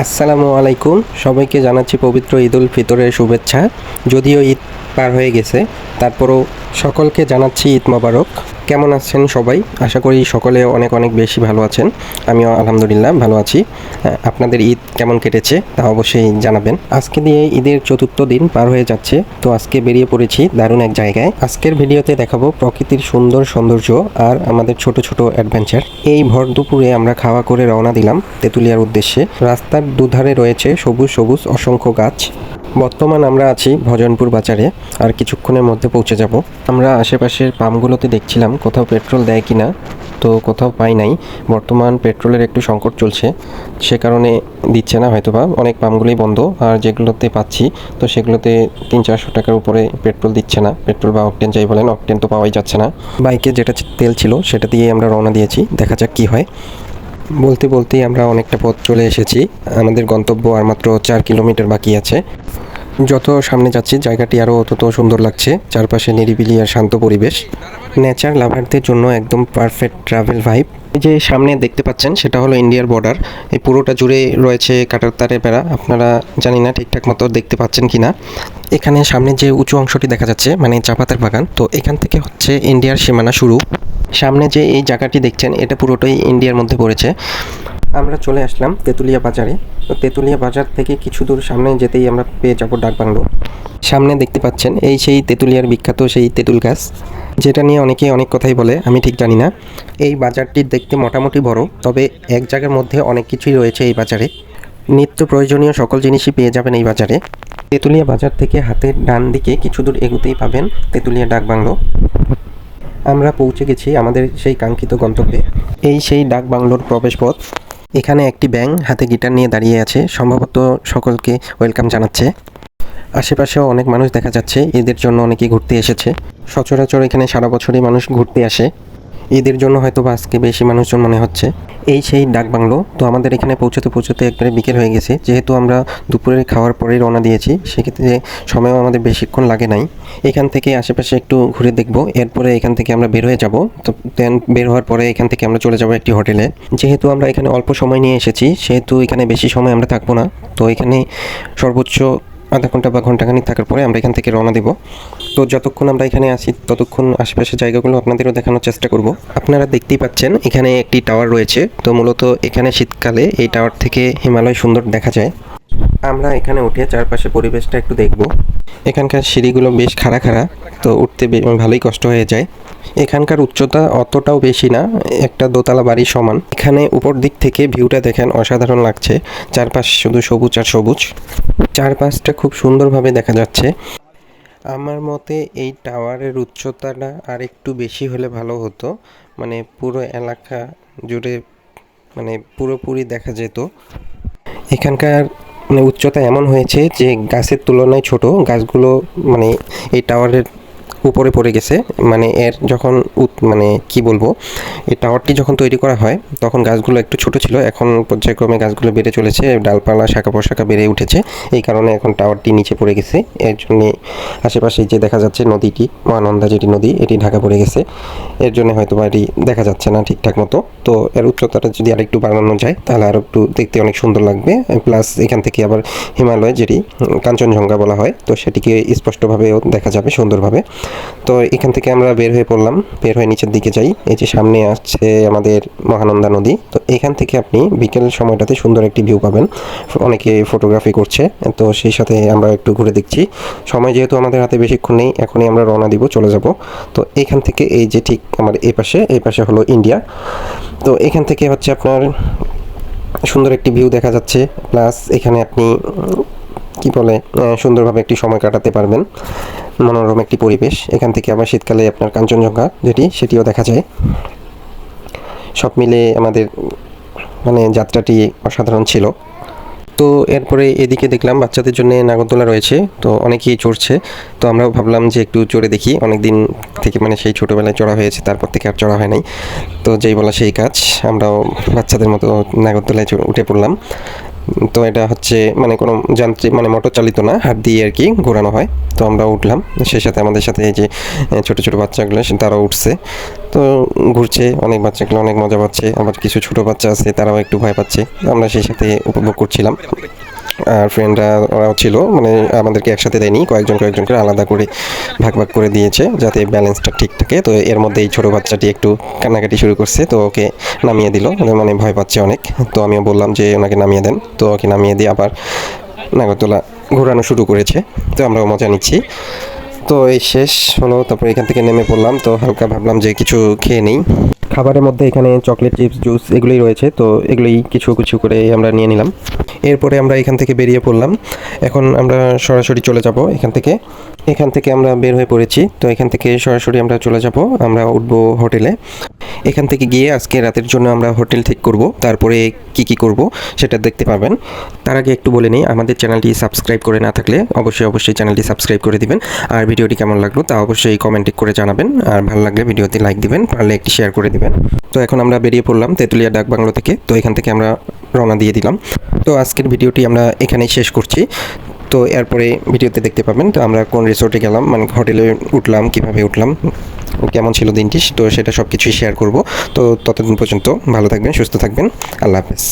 আসসালামু আলাইকুম, সবাইকে জানাচ্ছি পবিত্র ঈদ উল ফিতরের শুভেচ্ছা। যদিও ঈদ পার হয়ে গেছে, তারপরও সকলকে জানাচ্ছি ঈদ মোবারক। কেমন আছেন সবাই? আশা করি সকলে অনেক অনেক বেশি ভালো আছেন। আমিও আলহামদুলিল্লাহ ভালো আছি। আপনাদের ঈদ কেমন কেটেছে তা অবশ্যই জানাবেন। আজকে দিয়ে ঈদের চতুর্থ দিন পার হয়ে যাচ্ছে, তো আজকে বেরিয়ে পড়েছি দারুণ এক জায়গায়। আজকের ভিডিওতে দেখাবো প্রকৃতির সুন্দর সৌন্দর্য আর আমাদের ছোট ছোট অ্যাডভেঞ্চার। এই ভর দুপুরে আমরা খাওয়া করে রওনা দিলাম তেঁতুলিয়ার উদ্দেশ্যে। রাস্তার দুধারে রয়েছে সবুজ সবুজ অসংখ্য গাছ। বর্তমান আমরা আছি ভজনপুর বাজারে, আর কিছুক্ষণের মধ্যে পৌঁছে যাব। আমরা আশেপাশের পাম্পগুলোতে দেখছিলাম কোথাও পেট্রোল দেয় কিনা, তো কোথাও পাই নাই। বর্তমান পেট্রোলের একটু সংকট চলছে, সে কারণে দিচ্ছে না হয়তোবা। অনেক পাম্পগুলোই বন্ধ, আর যেগুলোতে পাচ্ছি তো সেগুলোতে 300-400 টাকার উপরে পেট্রোল দিচ্ছে না। পেট্রোল বা অকটেন যাই বলেন, অকটেন তো পাওয়াই যাচ্ছে না। বাইকে যেটা তেল ছিল সেটা দিয়ে আমরা রওনা দিয়েছি, দেখা যাক কী হয়। বলতে বলতেই আমরা অনেকটা পথ চলে এসেছি। আমাদের গন্তব্য আর মাত্র 4 কিলোমিটার বাকি আছে। যত সামনে যাচ্ছি জায়গাটি আরও তত সুন্দর লাগছে। চারপাশে নিরিবিলি আর শান্ত পরিবেশ, নেচার লাভারদের জন্য একদম পারফেক্ট ট্রাভেল ভাইব। এই যে সামনে দেখতে পাচ্ছেন সেটা হলো ইন্ডিয়ার বর্ডার। এই পুরোটা জুড়ে রয়েছে কাঁটার তারের বেড়া। আপনারা জানি না ঠিকঠাক মতো দেখতে পাচ্ছেন কি না। এখানে সামনে যে উঁচু অংশটি দেখা যাচ্ছে মানে চা পাতার বাগান, তো এখান থেকে হচ্ছে ইন্ডিয়ার সীমানা শুরু। সামনে যে এই জায়গাটি দেখছেন এটা পুরোটাই ইন্ডিয়ার মধ্যে পড়েছে। আমরা চলে আসলাম তেঁতুলিয়া বাজারে। তো তেঁতুলিয়া বাজার থেকে কিছু দূর সামনে যেতেই আমরা পেয়ে যাব ডাকবাংলো। সামনে দেখতে পাচ্ছেন এই সেই তেঁতুলিয়ার বিখ্যাত সেই তেঁতুল গাছ, যেটা নিয়ে অনেকে অনেক কথাই বলে, আমি ঠিক জানি না। এই বাজারটি দেখতে মোটামুটি বড়, তবে এক জায়গার মধ্যে অনেক কিছুই রয়েছে এই বাজারে। নিত্য প্রয়োজনীয় সকল জিনিসই পেয়ে যাবেন এই বাজারে। তেঁতুলিয়া বাজার থেকে হাতের ডান দিকে কিছু দূর এগুতেই পাবেন তেঁতুলিয়া ডাকবাংলো। আমরা পৌঁছে গেছি আমাদের সেই কাঙ্ক্ষিত গন্তব্যে। এই সেই ডাকবাংলোর প্রবেশপথ। এখানে একটি ব্যাঙ হাতে গিটার নিয়ে দাঁড়িয়ে আছে, সম্ভবত সকলকে ওয়েলকাম জানাচ্ছে। আশেপাশেও অনেক মানুষ দেখা যাচ্ছে, ঈদের জন্য অনেকেই ঘুরতে এসেছে। সচরাচর এখানে সারা বছরই মানুষ ঘুরতে আসে, ঈদের জন্য হয়তো বা আজকে বেশি মানুষজন মনে হচ্ছে। এই সেই ডাকবাংলো। তো আমাদের এখানে পৌঁছতে পৌঁছতে একবারে বিকেল হয়ে গেছে। যেহেতু আমরা দুপুরে খাওয়ার পরেই রওনা দিয়েছি, সেক্ষেত্রে সময়ও আমাদের বেশিক্ষণ লাগে নাই। এখান থেকে আশেপাশে একটু ঘুরে দেখব, এরপরে এখান থেকে আমরা বের হয়ে যাব। তো দেন বের হওয়ার পরে এখান থেকে আমরা চলে যাব একটি হোটেলে। যেহেতু আমরা এখানে অল্প সময় নিয়ে এসেছি, সেহেতু এখানে বেশি সময় আমরা থাকবো না। তো এখানে সর্বোচ্চ আধা ঘন্টা বা ঘন্টাখানিক থাকার পরে আমরা এখান থেকে রওনা দেব। তো যতক্ষণ আমরা এখানে আছি ততক্ষণ আশেপাশের জায়গাগুলো আপনাদেরও দেখানোর চেষ্টা করব। আপনারা দেখতেই পাচ্ছেন এখানে একটি টাওয়ার রয়েছে। তো মূলত এখানে শীতকালে এই টাওয়ার থেকে হিমালয় সুন্দর দেখা যায়। আমরা এখানে উঠে চারপাশে পরিবেশটা একটু দেখব। এখানকার সিঁড়িগুলো বেশ খাড়া খাড়া, তো উঠতে ভালোই কষ্ট হয়ে যায়। এখানকার উচ্চতা অতটাও বেশি না, একটা দোতলা বাড়ির সমান। এখানে উপর দিক থেকে ভিউটা দেখেন অসাধারণ লাগছে। চারপাশ শুধু সবুজ আর সবুজ, চারপাশটা খুব সুন্দরভাবে দেখা যাচ্ছে। আমার মতে এই টাওয়ারের উচ্চতাটা আর একটু বেশি হলে ভালো হতো, মানে পুরো এলাকা জুড়ে মানে পুরোপুরি দেখা যেত। এখানকার মানে উচ্চতা এমন হয়েছে যে গাছের তুলনায় ছোট গাছগুলো মানে এই টাওয়ারের উপরে পড়ে গেছে। মানে এর যখন মানে কি বলবো, এই টাওয়ারটি যখন তৈরি করা হয় তখন গাছগুলো একটু ছোট ছিল, এখন পর্যায়ক্রমে গাছগুলো বেড়ে চলেছে, ডালপালা শাখা প্রশাখা বেড়ে উঠেছে। এই কারণে এখন টাওয়ারটি নিচে পড়ে গেছে। এর জন্যে আশেপাশে যে দেখা যাচ্ছে নদীটি, মহানন্দা যেটি নদী, এটি ঢাকা পড়ে গেছে। এর জন্য হয়তো বা এটি দেখা যাচ্ছে না ঠিকঠাক মতো। তো এর উচ্চতাটা যদি আরেকটু বাড়ানো যায় তাহলে আরও একটু দেখতে অনেক সুন্দর লাগবে। প্লাস এখান থেকে আবার হিমালয় যেটি কাঞ্চনজঙ্ঘা বলা হয়, তো সেটিকে স্পষ্টভাবেও দেখা যাবে সুন্দরভাবে। তো এখান থেকে আমরা বের হয়ে পড়লাম, বের হয়ে নিচের দিকে যাই। এই যে সামনে আসছে আমাদের মহানন্দা নদী। তো এখান থেকে আপনি বিকেল সময়টাতে সুন্দর একটি ভিউ পাবেন। অনেকে ফটোগ্রাফি করছে, তো সেই সাথে আমরা একটু ঘুরে দেখছি। সময় যেহেতু আমাদের হাতে বেশিক্ষণ নেই, এখনই আমরা রওনা দিব, চলে যাব। তো এখান থেকে এই যে ঠিক আমার এই পাশে হলো ইন্ডিয়া। তো এখান থেকে হচ্ছে আপনার সুন্দর একটি ভিউ দেখা যাচ্ছে। প্লাস এখানে আপনি কি বলে সুন্দরভাবে একটি সময় কাটাতে পারবেন, মনোরম একটি পরিবেশ। এখান থেকে আবার শীতকালে আপনার কাঞ্চনজঙ্ঘা সেটিও দেখা যায়। সব মিলে আমাদের মানে যাত্রাটি অসাধারণ ছিল। তো এরপরে এদিকে দেখলাম বাচ্চাদের জন্য নাগরদোলা রয়েছে, তো অনেকেই চড়ছে। তো আমরাও ভাবলাম যে একটু চড়ে দেখি, অনেক দিন থেকে মানে সেই ছোটোবেলায় চড়া হয়েছে, তারপর থেকে আর চড়া হয় নাই। তো যেই বলা সেই কাজ, আমরাও বাচ্চাদের মতো নাগরদোলায় উঠে পড়লাম। তো এটা হচ্ছে মানে কোনো যান্ত্রিক মানে মোটর চালিত না, হাত দিয়ে আর কি ঘোরানো হয়। তো আমরা উঠলাম, সেই সাথে আমাদের সাথে এই যে ছোটো ছোটো বাচ্চাগুলো তারাও উঠছে। তো ঘুরছে, অনেক বাচ্চাগুলো অনেক মজা পাচ্ছে, আবার কিছু ছোটো বাচ্চা আছে তারাও একটু ভয় পাচ্ছে। আমরা সেই সাথে উপভোগ করছিলাম। আর ফ্রেন্ডরা ওরাও ছিল, মানে আমাদেরকে একসাথে দেয়নি, কয়েকজন করে আলাদা করে ভাগ ভাগ করে দিয়েছে যাতে ব্যালেন্সটা ঠিক থাকে। তো এর মধ্যে এই ছোটো বাচ্চাটি একটু কান্নাকাটি শুরু করছে, তো ওকে নামিয়ে দিল, মানে ভয় পাচ্ছে অনেক। তো আমিও বললাম যে ওনাকে নামিয়ে দেন, তো ওকে নামিয়ে দিয়ে আবার নাগরদোলা ঘোরানো শুরু করেছে। তো আমরাও মজা নিচ্ছি। তো এই শেষ হলো, তারপর এখান থেকে নেমে পড়লাম। তো হালকা ভাবলাম যে কিছু খেয়ে নেই। খাবারের মধ্যে এখানে চকলেট চিপস জুস এগুলোই রয়েছে, তো এগুলোই কিছু কিছু করে আমরা নিয়ে নিলাম। এরপরে আমরা এখান থেকে বেরিয়ে পড়লাম। এখন আমরা সরাসরি চলে যাব এখান থেকে আমরা বের হয়ে পড়েছি। তো এখান থেকে সরাসরি আমরা চলে যাব, আমরা উঠবো হোটেলে। এখান থেকে গিয়ে আজকে রাতের জন্য আমরা হোটেল ঠিক করব, তারপরে কি করব সেটা দেখতে পাবেন। তার আগে একটু বলে নিই, আমাদের চ্যানেলটি সাবস্ক্রাইব করে না থাকলে অবশ্যই চ্যানেলটি সাবস্ক্রাইব করে দিবেন। আর ভিডিওটি কেমন লাগলো তা অবশ্যই কমেন্টে করে জানাবেন। আর ভালো লাগলে ভিডিওতে লাইক দিবেন, পারলে একটি শেয়ার করে দিবেন। তো এখন আমরা বেরিয়ে পড়লাম তেঁতুলিয়া ডাকবাংলো থেকে। তো এখান থেকে আমরা রওনা দিয়ে দিলাম। তো আজকের ভিডিওটি আমরা এখানেই শেষ করছি। তো এরপরে ভিডিওতে দেখতে পাবেন তো আমরা কোন রিসোর্টে গেলাম, মানে হোটেলে উঠলাম, কিভাবে উঠলাম, কেমন ছিল দিনটি, তো সেটা সব কিছুই শেয়ার করব। তো ততদিন পর্যন্ত ভালো থাকবেন, সুস্থ থাকবেন। আল্লাহ হাফেজ।